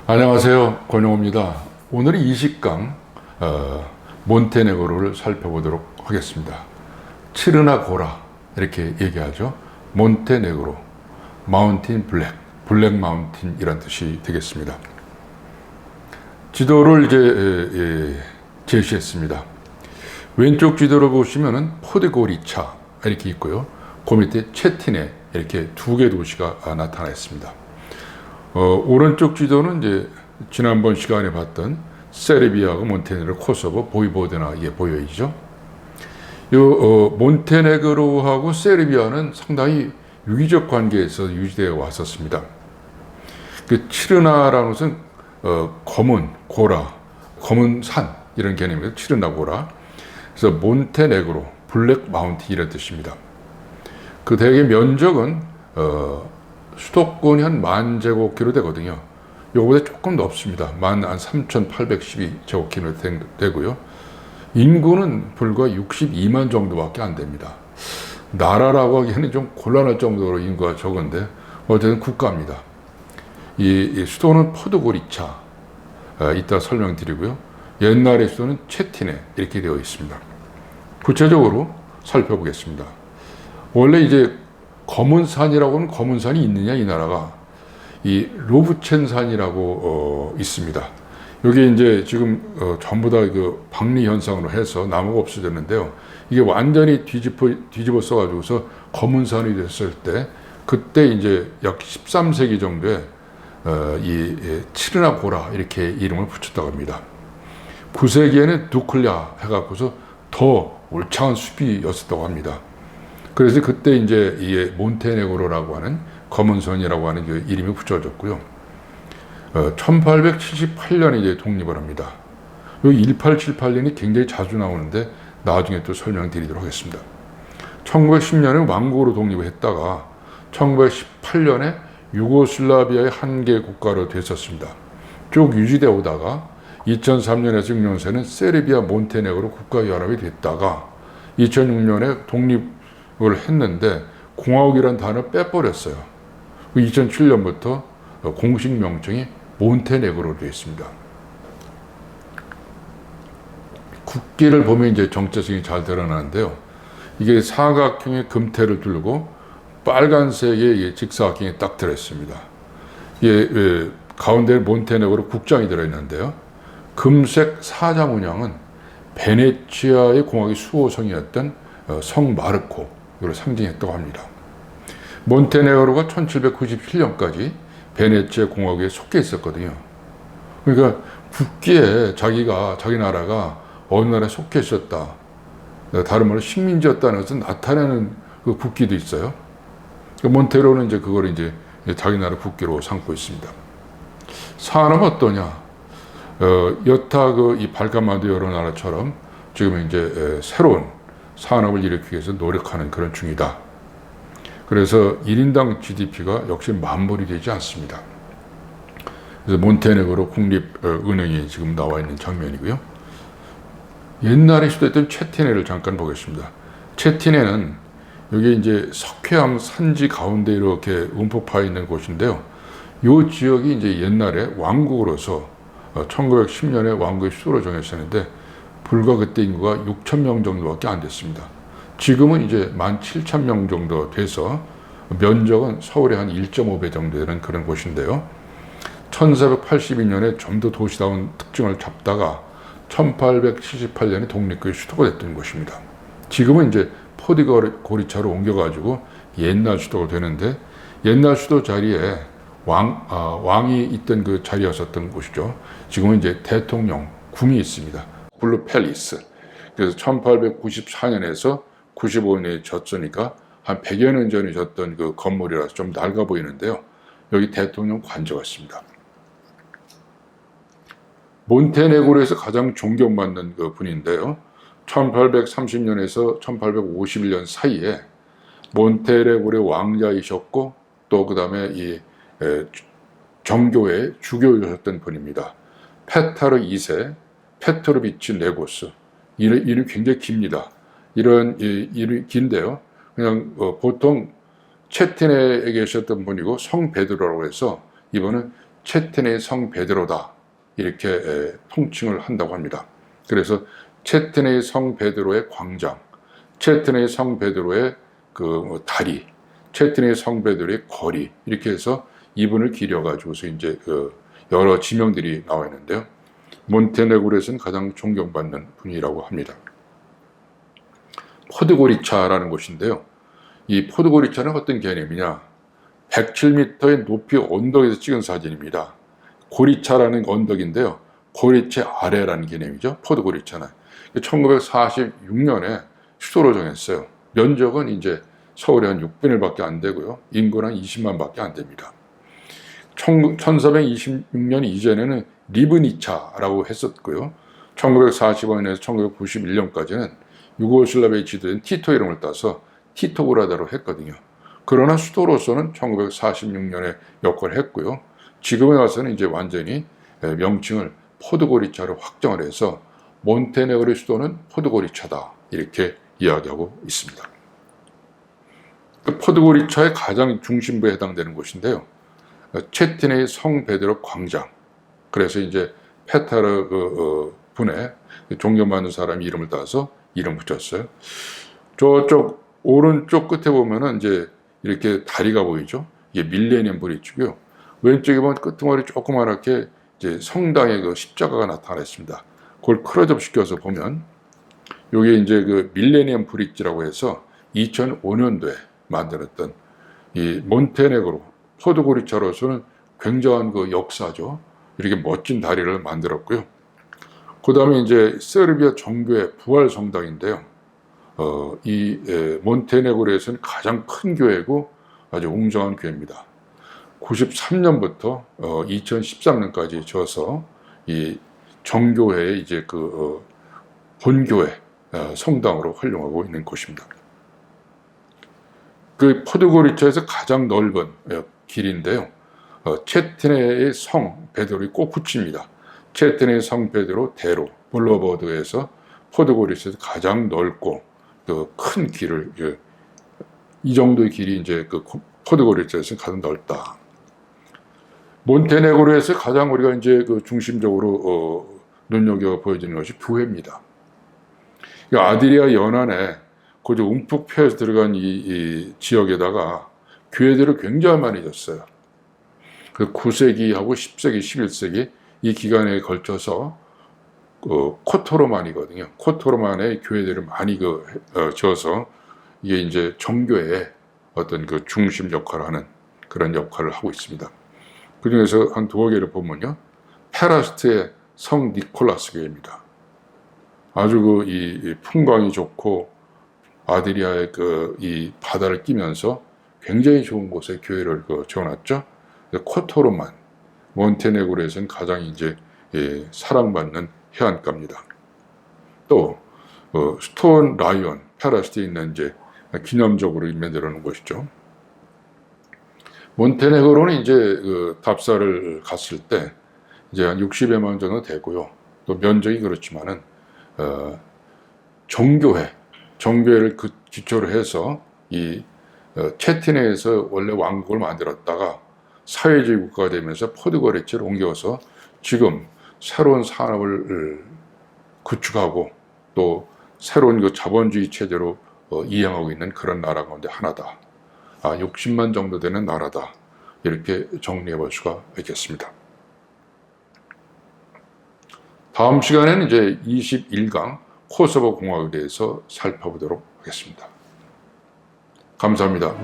안녕하세요, 권용호입니다. 오늘은 20강 몬테네그로를 살펴보도록 하겠습니다. 치르나고라 이렇게 얘기하죠. 몬테네그로, 마운틴 블랙 마운틴 이란 뜻이 되겠습니다. 지도를 이제 제시했습니다. 왼쪽 지도를 보시면은 포드고리차 이렇게 있고요. 그 밑에 채티네 이렇게 두 개 도시가 나타나 있습니다. 오른쪽 지도는 이제 지난번 시간에 봤던 세르비아하고 몬테네그로, 코소보, 보이보드나 이게 보여 있죠. 몬테네그로하고 세르비아는 상당히 유기적 관계에서 유지되어 왔었습니다. 그 치르나라는 것은 검은 고라, 검은 산 이런 개념이에요. 치르나고라. 그래서 몬테네그로, 블랙 마운틴 이런 뜻입니다. 그 대개 면적은 수도권이 한 10,000제곱킬로 되거든요. 요거보다 조금 높습니다. 13,812제곱킬로 되고요. 인구는 불과 62만 정도밖에 안 됩니다. 나라라고 하기에는 좀 곤란할 정도로 인구가 적은데 어쨌든 국가입니다. 이 수도는 포드고리차, 이따 설명드리고요. 옛날의 수도는 채티네 이렇게 되어 있습니다. 구체적으로 살펴보겠습니다. 원래 이제 검은 산이라고는 검은 산이 있느냐, 이 나라가. 이 로브첸 산이라고 있습니다. 여기 이제 지금 전부 다 그 박리 현상으로 해서 나무가 없어졌는데요. 이게 완전히 뒤집어 써가지고서 검은 산이 됐을 때, 그때 이제 약 13세기 정도에 이 치르나고라 이렇게 이름을 붙였다고 합니다. 9세기에는 두클랴 해갖고서 더 울창한 숲이었었다고 합니다. 그래서 그때 이제 이 몬테네그로라고 하는 검은 선이라고 하는 그 이름이 붙여졌고요. 1878년에 이제 독립을 합니다. 이 1878년이 굉장히 자주 나오는데 나중에 또 설명드리도록 하겠습니다. 1910년에 왕국으로 독립을 했다가 1918년에 유고슬라비아의 한 개 국가로 됐었습니다. 쭉 유지되어 오다가 2003년에서 6년새는 세르비아 몬테네그로 국가연합이 됐다가 2006년에 독립을 했는데 공화국이라는 단어를 빼버렸어요. 2007년부터 공식 명칭이 몬테네그로로 되어 있습니다. 국기를 보면 이제 정체성이 잘 드러나는데요. 이게 사각형의 금태를 들고 빨간색의 직사각형이 딱 들어있습니다. 이게 가운데 몬테네그로 국장이 들어있는데요. 금색 사자 문양은 베네치아의 공화국의 수호성이었던 성 마르코, 이걸 상징했다고 합니다. 몬테네그로가 1797년까지 베네치아 공화국에 속해 있었거든요. 그러니까 국기에 자기 나라가 어느 나라에 속해 있었다, 다른 말로 식민지였다는 것을 나타내는 그 국기도 있어요. 몬테네그로는 이제 그걸 이제 자기 나라 국기로 삼고 있습니다. 산업은 어떠냐? 여타 이 발칸만도 여러 나라처럼 지금 이제 새로운 산업을 일으키기 위해서 노력하는 그런 중이다. 그래서 1인당 GDP가 역시 만불이 되지 않습니다. 그래서 몬테네그로 국립은행이 지금 나와 있는 장면이고요. 옛날에 수도했던 채티네를 잠깐 보겠습니다. 채티네는 여기 이제 석회암 산지 가운데 이렇게 움푹 파 있는 곳인데요. 이 지역이 이제 옛날에 왕국으로서 1910년에 왕국의 수도로 정했었는데 불과 그때 인구가 6,000명 정도밖에 안 됐습니다. 지금은 이제 17,000명 정도 돼서 면적은 서울의 한 1.5배 정도 되는 그런 곳인데요. 1482년에 좀 더 도시다운 특징을 잡다가 1878년에 독립국의 수도가 됐던 곳입니다. 지금은 이제 포드고리차로 옮겨가지고 옛날 수도가 되는데, 옛날 수도 자리에 왕이 있던 그 자리였었던 곳이죠. 지금은 이제 대통령 궁이 있습니다. 블루 팰리스. 그래서 1894년에서 95년에 졌으니까 한 100여 년 전에 졌던 그 건물이라서 좀 낡아 보이는데요. 여기 대통령 관저가 있습니다. 몬테네그로에서 가장 존경받는 그 분인데요. 1830년에서 1851년 사이에 몬테네그로의 왕자이셨고, 또 그 다음에 이 정교의 주교이셨던 분입니다. 페타르 2세 페트로비치 네고스. 이름이 굉장히 깁니다. 이런 이름이 긴데요. 그냥 보통 채티네에 계셨던 분이고 성 베드로라고 해서 이분은 체테네 성 베드로다 이렇게 통칭을 한다고 합니다. 그래서 체테네 성 베드로의 광장, 체테네 성 베드로의 그 다리, 체테네 성 베드로의 거리 이렇게 해서 이분을 기려가지고서 이제 여러 지명들이 나와 있는데요. 몬테네그로에서는 가장 존경받는 분이라고 합니다. 포드고리차라는 곳인데요. 이 포드고리차는 어떤 개념이냐? 107m의 높이 언덕에서 찍은 사진입니다. 고리차라는 언덕인데요. 고리차 아래라는 개념이죠. 포드고리차는. 1946년에 수도로 정했어요. 면적은 이제 서울의 한 6분의 1밖에 안 되고요. 인구는 한 20만 밖에 안 됩니다. 1426년 이전에는 리브니차라고 했었고요. 1945년에서 1991년까지는 유고슬라비아에 지도된 티토 이름을 따서 티토그라다로 했거든요. 그러나 수도로서는 1946년에 역할을 했고요. 지금에 와서는 이제 완전히 명칭을 포드고리차로 확정을 해서 몬테네그로의 수도는 포드고리차다 이렇게 이야기하고 있습니다. 포드고리차의 가장 중심부에 해당되는 곳인데요. 체티네의 성 베드로 광장. 그래서 이제 페타르 분의 존경받는 사람 이름을 따서 이름 붙였어요. 저쪽 오른쪽 끝에 보면은 이제 이렇게 다리가 보이죠. 이게 밀레니엄 브리지고요. 왼쪽에 보면 끄트머리 조그맣게 이제 성당의 그 십자가가 나타나 있습니다. 그걸 클로즈업 시켜서 보면 이게 이제 그 밀레니엄 브리지라고 해서 2005년도에 만들었던 이 몬테네그로 포드고리차로서는 굉장한 그 역사죠. 이렇게 멋진 다리를 만들었고요. 그 다음에 이제 세르비아 정교회 부활 성당인데요. 이 몬테네그로에서는 가장 큰 교회고 아주 웅장한 교회입니다. 93년부터 2013년까지 져서 이 정교회의 이제 그 본교회 성당으로 활용하고 있는 곳입니다. 그 포드고리차에서 가장 넓은 길인데요. 체테네의 성 베드로의 꼭 붙입니다. 체테네의 성 베드로 대로 볼로버드에서 포드고리차에서 가장 넓고 큰 길을 이 정도의 길이 이제 그 포드고리차에서 가장 넓다. 몬테네그로에서 가장 우리가 이제 그 중심적으로 눈여겨 보여지는 것이 교회입니다. 아드리아 연안에 그저 움푹 패여서 들어간 이 지역에다가 교회들을 굉장히 많이 졌어요. 그 9세기하고 10세기, 11세기 이 기간에 걸쳐서 코토로만이거든요. 코토로만의 교회들을 많이 지어서 이게 이제 정교의 어떤 그 중심 역할을 하는 그런 역할을 하고 있습니다. 그 중에서 한 두어 개를 보면요. 페라스트의 성 니콜라스 교회입니다. 아주 이 풍광이 좋고 아드리아의 이 바다를 끼면서 굉장히 좋은 곳에 교회를 지어놨죠. 코토로만, 몬테네그로에서는 가장 이제 사랑받는 해안가입니다. 또 스톤 라이온, 페라스트에 있는 이제 기념적으로 만들어 놓은 것이죠. 몬테네그로는 이제 답사를 갔을 때 이제 한 60여만 원 정도 되고요. 또 면적이 그렇지만은 정교회를 기초로 해서 이 체티네에서 원래 왕국을 만들었다가 사회주의 국가가 되면서 포드고리차를 옮겨서 지금 새로운 산업을 구축하고 또 새로운 그 자본주의 체제로 이행하고 있는 그런 나라 가운데 하나다. 60만 정도 되는 나라다. 이렇게 정리해 볼 수가 있겠습니다. 다음 시간에는 이제 21강 코소보 공화국에 대해서 살펴보도록 하겠습니다. 감사합니다.